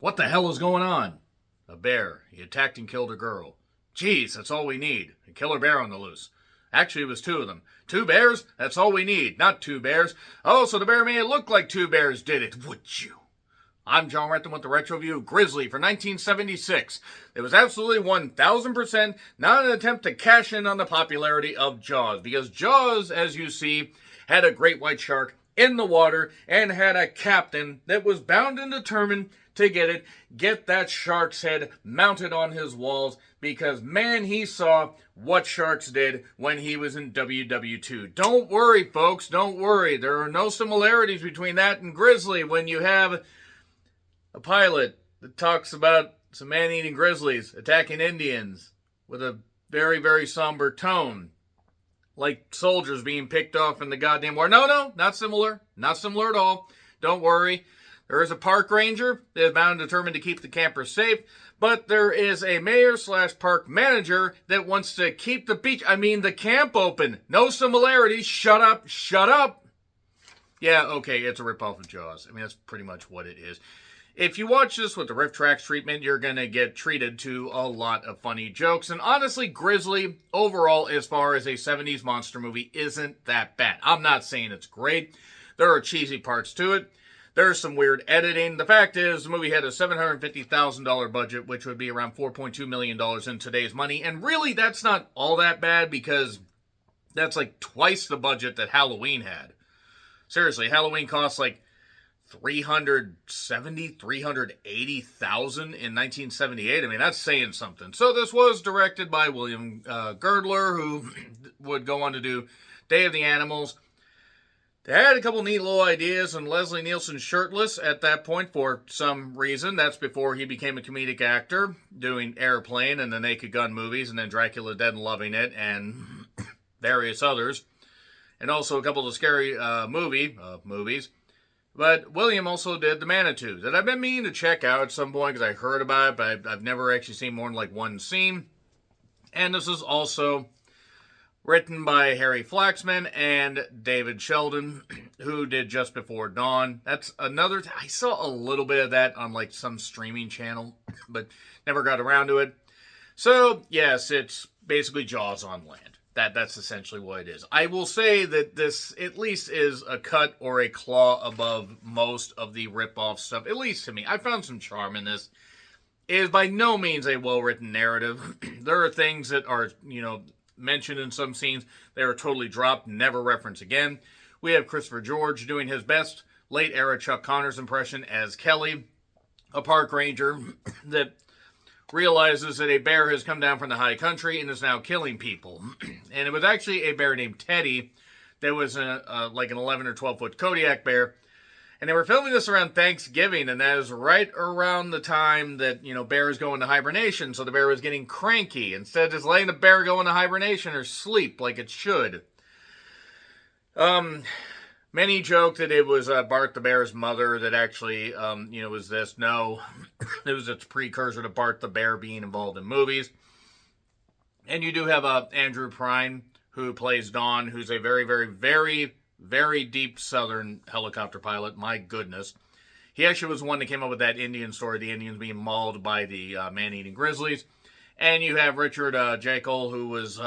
What the hell is going on? A bear. He attacked and killed a girl. Geez, that's all we need. A killer bear on the loose. Actually, it was two of them. Two bears? That's all we need. Not two bears. Oh, so the bear may look like two bears did it. Would you? I'm John Renton with the Retro View. Grizzly for 1976. It was absolutely 1000% not an attempt to cash in on the popularity of Jaws. Because Jaws, as you see, had a great white shark in the water and had a captain that was bound and determined to get that shark's head mounted on his walls because, man, he saw what sharks did when he was in WW2. Don't worry, folks, don't worry. There are no similarities between that and Grizzly when you have a pilot that talks about some man-eating grizzlies attacking Indians with a very, very somber tone. Like soldiers being picked off in the goddamn war. No, not similar. Not similar at all. Don't worry. There is a park ranger that is bound and determined to keep the campers safe, but there is a mayor/park manager that wants to keep the camp open. No similarities. Shut up. Shut up. Yeah, okay, it's a ripoff of Jaws. I mean, that's pretty much what it is. If you watch this with the Riff Tracks treatment, you're going to get treated to a lot of funny jokes. And honestly, Grizzly, overall, as far as a 70s monster movie, isn't that bad. I'm not saying it's great. There are cheesy parts to it. There's some weird editing. The fact is, the movie had a $750,000 budget, which would be around $4.2 million in today's money. And really, that's not all that bad because that's like twice the budget that Halloween had. Seriously, Halloween costs like $380,000 in 1978. I mean, that's saying something. So this was directed by William Girdler, who would go on to do Day of the Animals. They had a couple neat little ideas on Leslie Nielsen shirtless at that point for some reason. That's before he became a comedic actor, doing Airplane and the Naked Gun movies, and then Dracula Dead and Loving It, and various others. And also a couple of scary movies. But William also did The Manitou, that I've been meaning to check out at some point because I heard about it, but I've never actually seen more than like one scene. And this is also written by Harry Flaxman and David Sheldon, who did Just Before Dawn. That's another... I saw a little bit of that on like some streaming channel, but never got around to it. So, yes, it's basically Jaws on land. That's essentially what it is. I will say that this at least is a cut or a claw above most of the rip-off stuff, at least to me. I found some charm in this. It is by no means a well-written narrative. There are things that are, mentioned in some scenes. They are totally dropped, never referenced again. We have Christopher George doing his best late-era Chuck Connors impression as Kelly, a park ranger that realizes that a bear has come down from the high country and is now killing people. And it was actually a bear named Teddy that was like an 11 or 12 foot Kodiak bear. And they were filming this around Thanksgiving, and that is right around the time that, bears go into hibernation. So the bear was getting cranky instead of just letting the bear go into hibernation or sleep like it should. Many joke that it was Bart the bear's mother that actually, was this. No, it was its precursor to Bart the bear being involved in movies. And you do have Andrew Prine, who plays Don, who's a very, very, very, very deep Southern helicopter pilot. My goodness. He actually was the one that came up with that Indian story, the Indians being mauled by the man-eating grizzlies. And you have Richard Jekyll, who was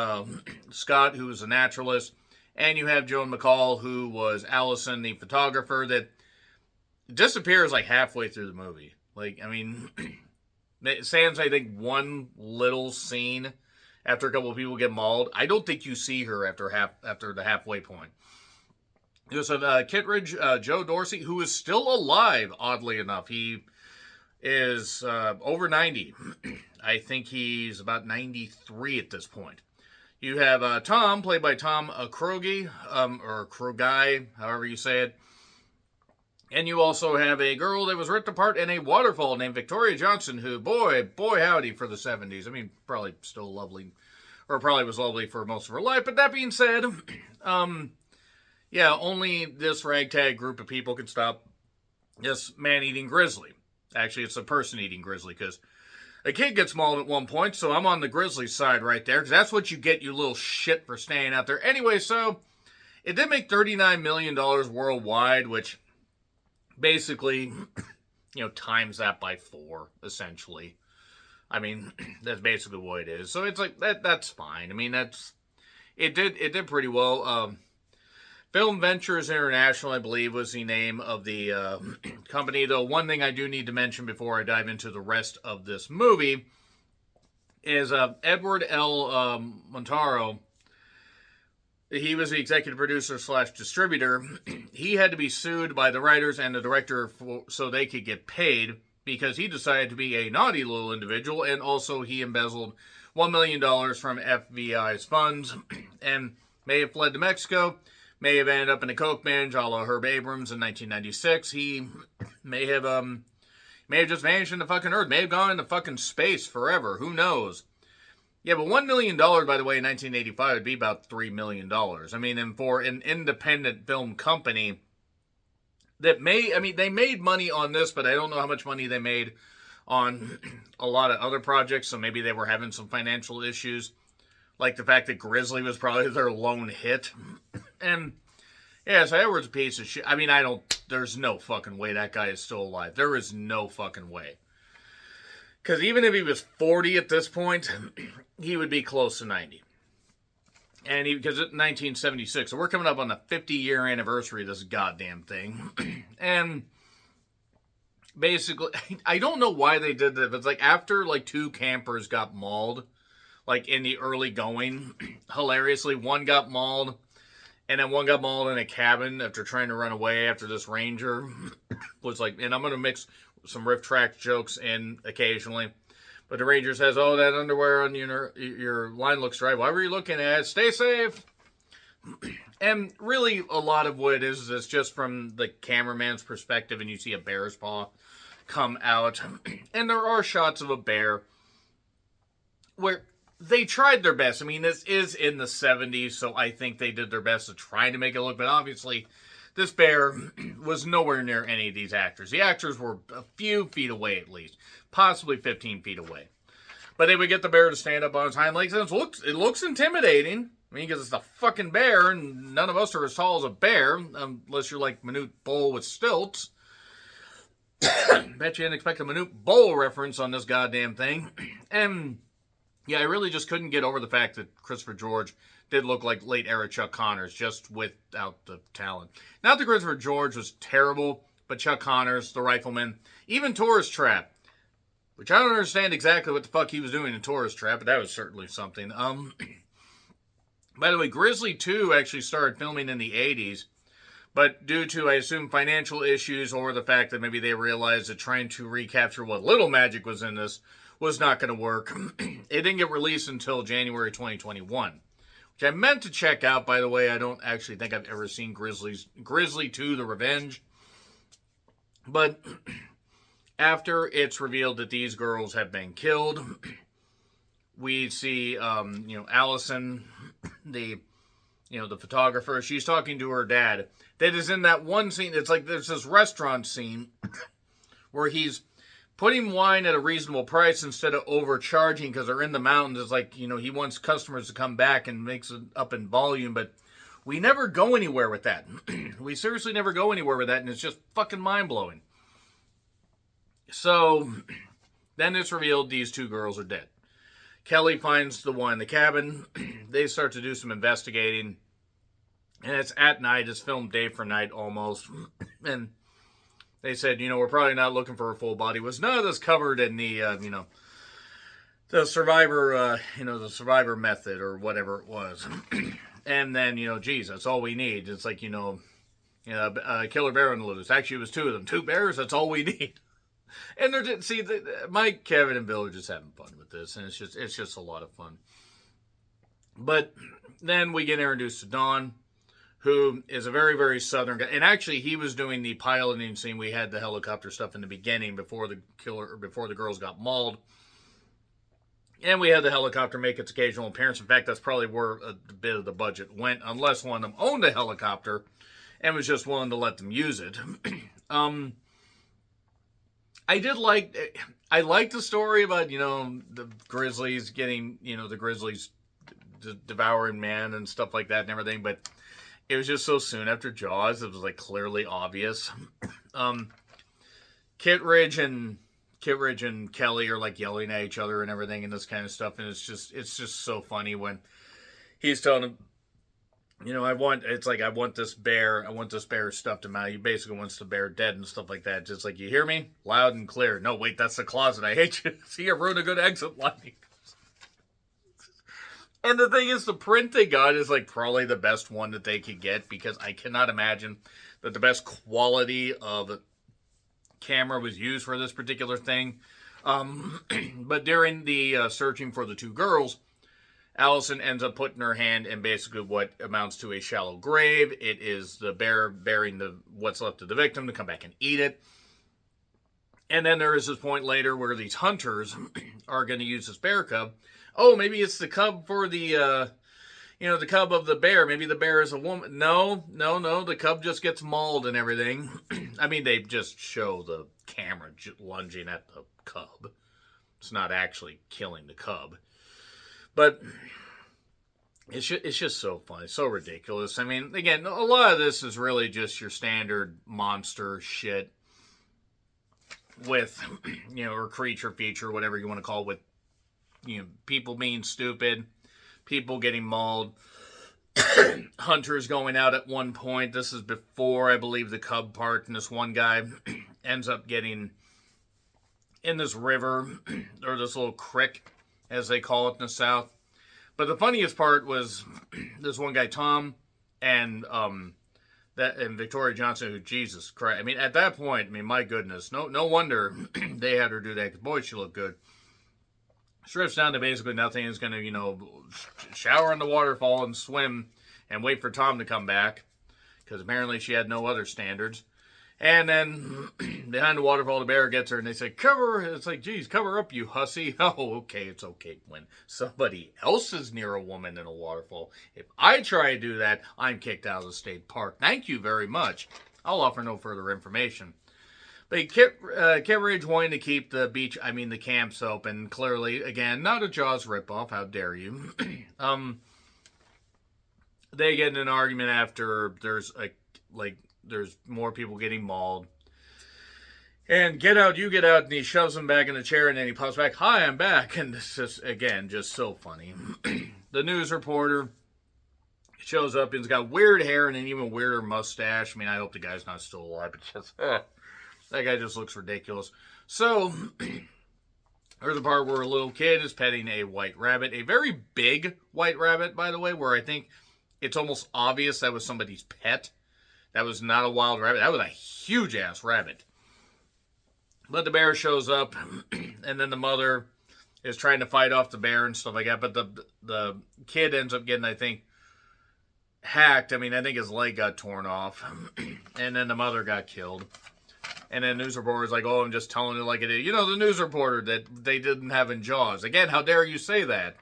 Scott, who was a naturalist. And you have Joan McCall, who was Allison, the photographer, that disappears like halfway through the movie. Sans, I think, one little scene after a couple of people get mauled. I don't think you see her after the halfway point. You also have Kittredge, Joe Dorsey, who is still alive, oddly enough. He is over 90. I think he's about 93 at this point. You have Tom, played by Tom Krogi, or Krogai, however you say it. And you also have a girl that was ripped apart in a waterfall named Victoria Johnson, who, boy howdy, for the 70s. I mean, probably still lovely, or probably was lovely for most of her life. But that being said, only this ragtag group of people can stop this man-eating grizzly. Actually, it's a person-eating grizzly, because a kid gets mauled at one point, so I'm on the grizzly side right there, because that's what you get, you little shit, for staying out there. Anyway, so it did make $39 million worldwide, which basically times that by 4, essentially. I mean, that's basically what it is. So it's like that's fine. I mean, it did pretty well. Film Ventures International, I believe, was the name of the company. Though one thing I do need to mention before I dive into the rest of this movie is Edward L. Montaro. He was the executive producer slash distributor. He had to be sued by the writers and the director so they could get paid because he decided to be a naughty little individual, and also he embezzled $1 million from FBI's funds and may have fled to Mexico. May have ended up in a coke binge a la Herb Abrams in 1996. He may have just vanished into fucking earth. May have gone into fucking space forever. Who knows? Yeah, but $1 million, by the way, in 1985 would be about $3 million. I mean, and for an independent film company that they made money on this, but I don't know how much money they made on a lot of other projects. So maybe they were having some financial issues. Like the fact that Grizzly was probably their lone hit. And, yeah, so Edward's a piece of shit. I mean, there's no fucking way that guy is still alive. There is no fucking way. Because even if he was 40 at this point, he would be close to 90. And because it's 1976, so we're coming up on the 50-year anniversary of this goddamn thing. And basically, I don't know why they did that. It's like after like 2 campers got mauled, like in the early going, hilariously, one got mauled, and then one got mauled in a cabin after trying to run away after this ranger was like, and I'm going to mix some riff track jokes in occasionally, but the ranger says, oh, that underwear on your line looks dry. Why were you looking at it? Stay safe. And really, a lot of what it is it's just from the cameraman's perspective, and you see a bear's paw come out, and there are shots of a bear where they tried their best. I mean, this is in the 70s, so I think they did their best to try to make it look, but obviously this bear was nowhere near any of these actors. The actors were a few feet away at least, possibly 15 feet away. But they would get the bear to stand up on his hind legs, and it looks intimidating. I mean, because it's a fucking bear, and none of us are as tall as a bear, unless you're like Manute Bol with stilts. Bet you didn't expect a Manute Bol reference on this goddamn thing. And yeah, I really just couldn't get over the fact that Christopher George did look like late era Chuck Connors, just without the talent. Not that Christopher George was terrible, but Chuck Connors, the rifleman, even Tourist Trap, which I don't understand exactly what the fuck he was doing in Tourist Trap, but that was certainly something. By the way, Grizzly 2 actually started filming in the 80s, but due to, I assume, financial issues or the fact that maybe they realized that trying to recapture what little magic was in this was not going to work. It didn't get released until January 2021, which I meant to check out, by the way. I don't actually think I've ever seen Grizzly 2, The Revenge. But after it's revealed that these girls have been killed, we see, Allison, the photographer. She's talking to her dad. That is in that one scene. It's like there's this restaurant scene where he's putting wine at a reasonable price instead of overcharging because they're in the mountains. It's like, he wants customers to come back and makes it up in volume, but we never go anywhere with that. We seriously never go anywhere with that, and it's just fucking mind-blowing. So, then it's revealed these 2 girls are dead. Kelly finds the one in the cabin. They start to do some investigating, and it's at night. It's filmed day for night almost, and they said, we're probably not looking for a full body. Was none of this covered in the, the survivor, the survivor method or whatever it was. And then, geez, that's all we need. It's like, killer bear on the loose. Actually, it was 2 of them. 2 bears, that's all we need. And they're just, Mike, Kevin, and Bill are just having fun with this, and it's just a lot of fun. But then we get introduced to Don, who is a very, very southern guy. And actually, he was doing the piloting scene. We had the helicopter stuff in the beginning before the girls got mauled. And we had the helicopter make its occasional appearance. In fact, that's probably where a bit of the budget went, unless one of them owned a helicopter and was just willing to let them use it. I liked the story about, the Grizzlies getting, the Grizzlies devouring man and stuff like that and everything, but it was just so soon after Jaws, it was like clearly obvious. Ridge and Kelly are like yelling at each other and everything and this kind of stuff, and it's just so funny when he's telling him, I want this bear stuffed him out. He basically wants the bear dead and stuff like that. Just like, you hear me? Loud and clear. No, wait, that's the closet. I hate you. See, I wrote a good exit line. And the thing is, the print they got is like probably the best one that they could get, because I cannot imagine that the best quality of camera was used for this particular thing. But during the searching for the two girls, Allison ends up putting her hand in basically what amounts to a shallow grave. It is the bear burying what's left of the victim to come back and eat it. And then there is this point later where these hunters are going to use this bear cub. Oh, maybe it's the cub for the cub of the bear. Maybe the bear is a woman. No. The cub just gets mauled and everything. I mean, they just show the camera lunging at the cub. It's not actually killing the cub. But it's just so funny, so ridiculous. I mean, again, a lot of this is really just your standard monster shit with, or creature feature, whatever you want to call it, with, people being stupid, people getting mauled, hunters going out at one point. This is before, I believe, the cub part, and this one guy ends up getting in this river, or this little creek, as they call it in the South. But the funniest part was this one guy, Tom, and Victoria Johnson, who, Jesus Christ. I mean, at that point, my goodness, no wonder they had her do that, because boy, she looked good. Strips down to basically nothing, is going to, shower in the waterfall and swim and wait for Tom to come back, because apparently she had no other standards. And then behind the waterfall, the bear gets her, and they say, cover. It's like, geez, cover up, you hussy. Oh, okay, it's okay when somebody else is near a woman in a waterfall. If I try to do that, I'm kicked out of the state park. Thank you very much. I'll offer no further information. But Kit Ridge wanting to keep the camps open. Clearly, again, not a Jaws ripoff. How dare you? They get in an argument after there's more people getting mauled. And get out, and he shoves him back in the chair, and then he pops back, hi, I'm back. And it's just, again, just so funny. The news reporter shows up, and he's got weird hair and an even weirder mustache. I mean, I hope the guy's not still alive, but just, that guy just looks ridiculous. So, there's a part where a little kid is petting a white rabbit, a very big white rabbit, by the way, where I think it's almost obvious that was somebody's pet. That was not a wild rabbit. That was a huge-ass rabbit. But the bear shows up, and then the mother is trying to fight off the bear and stuff like that. But the kid ends up getting, I think, hacked. I think his leg got torn off. And then the mother got killed. And then the news reporter's like, oh, I'm just telling it like it is. The news reporter that they didn't have in Jaws. Again, how dare you say that?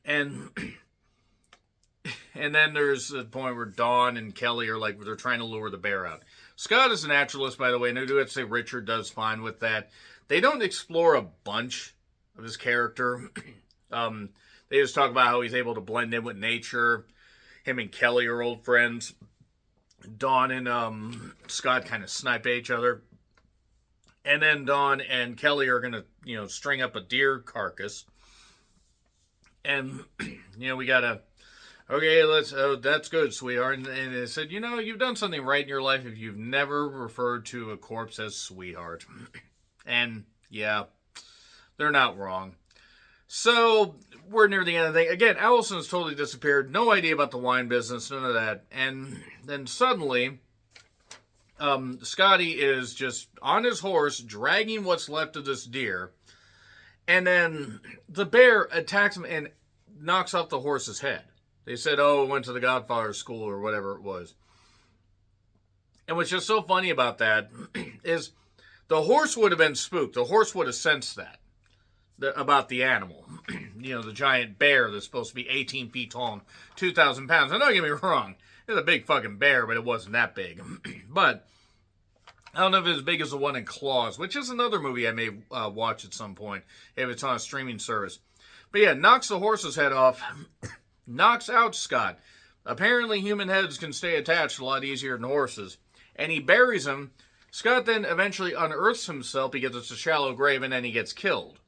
And then there's a point where Dawn and Kelly are like, they're trying to lure the bear out. Scott is a naturalist, by the way, and I do have to say Richard does fine with that. They don't explore a bunch of his character. They just talk about how he's able to blend in with nature. Him and Kelly are old friends. Dawn and Scott kind of snipe at each other. And then Dawn and Kelly are going to, string up a deer carcass. And, we got to... Okay, that's good, sweetheart. And they said, you've done something right in your life if you've never referred to a corpse as sweetheart. And, yeah, they're not wrong. So, we're near the end of the thing. Again, Allison's totally disappeared. No idea about the wine business, none of that. And then suddenly, Scotty is just on his horse, dragging what's left of this deer. And then the bear attacks him and knocks off the horse's head. They said, it went to the Godfather school or whatever it was. And what's just so funny about that is the horse would have been spooked. The horse would have sensed that about the animal. The giant bear that's supposed to be 18 feet tall and 2,000 pounds. Now, don't get me wrong. It's a big fucking bear, but it wasn't that big. But I don't know if it's as big as the one in Claws, which is another movie I may watch at some point if it's on a streaming service. But yeah, knocks the horse's head off. Knocks out Scott. Apparently human heads can stay attached a lot easier than horses. And he buries him Scott then eventually unearths himself because it's a shallow grave, and then he gets killed.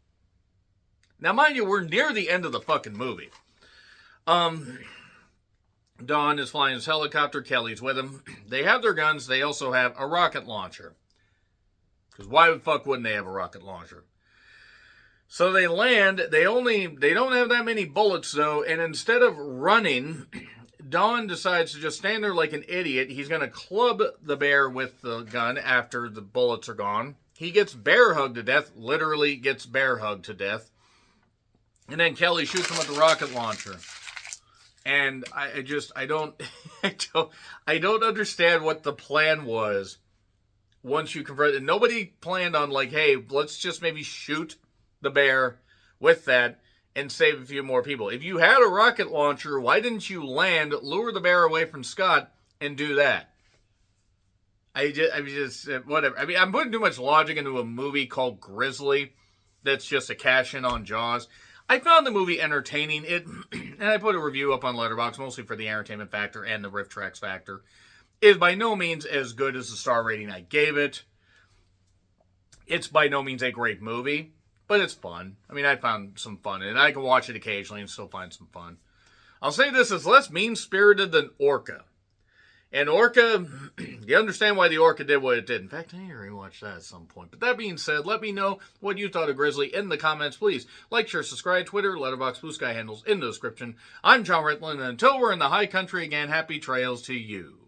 Now, mind you, we're near the end of the fucking movie. Don is flying his helicopter. Kelly's with him. They have their guns. They also have a rocket launcher. Because why the fuck wouldn't they have a rocket launcher? So they land. They don't have that many bullets, though. And instead of running, Don decides to just stand there like an idiot. He's going to club the bear with the gun after the bullets are gone. He gets bear hugged to death. Literally gets bear hugged to death. And then Kelly shoots him with the rocket launcher. And I don't understand what the plan was once you convert it. Nobody planned on like, hey, let's just maybe shoot the bear with that and save a few more people. If you had a rocket launcher, why didn't you land, lure the bear away from Scott, and do that? Whatever. I mean, I'm putting too much logic into a movie called Grizzly that's just a cash-in on Jaws. I found the movie entertaining. And I put a review up on Letterboxd, mostly for the entertainment factor and the riff tracks factor. It is by no means as good as the star rating I gave it. It's by no means a great movie, but it's fun. I mean, I found some fun in it. I can watch it occasionally and still find some fun. I'll say this is less mean-spirited than Orca. And Orca, you understand why the Orca did what it did. In fact, I need to rewatch that at some point. But that being said, let me know what you thought of Grizzly in the comments, please. Like, share, subscribe, Twitter, Letterboxd, Blue Sky handles in the description. I'm John Ritland, and until we're in the high country again, happy trails to you.